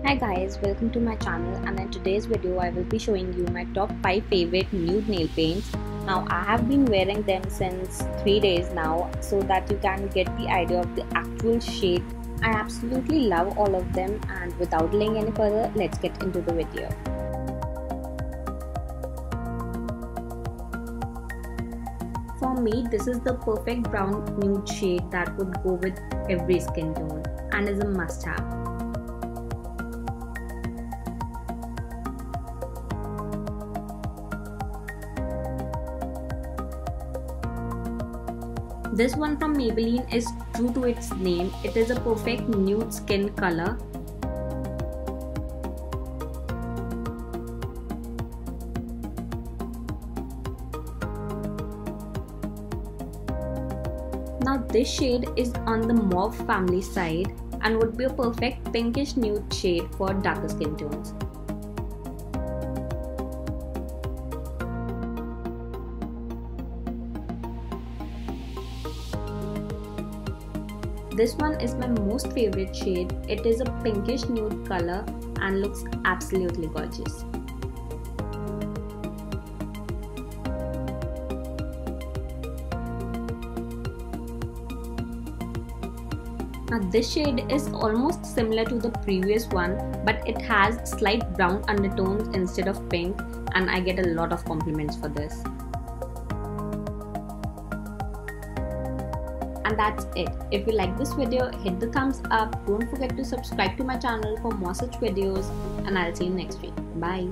Hi guys, welcome to my channel, and in today's video I will be showing you my top 5 favorite nude nail paints. Now I have been wearing them since 3 days now so that you can get the idea of the actual shade. I absolutely love all of them, and without delaying any further, let's get into the video. For me, this is the perfect brown nude shade that would go with every skin tone and is a must have. This one from Maybelline is true to its name. It is a perfect nude skin color. Now this shade is on the mauve family side and would be a perfect pinkish nude shade for darker skin tones. This one is my most favorite shade. It is a pinkish nude color and looks absolutely gorgeous. Now this shade is almost similar to the previous one, but it has slight brown undertones instead of pink, and I get a lot of compliments for this. And that's it. If you like this video, hit the thumbs up. Don't forget to subscribe to my channel for more such videos, and I'll see you next week. Bye.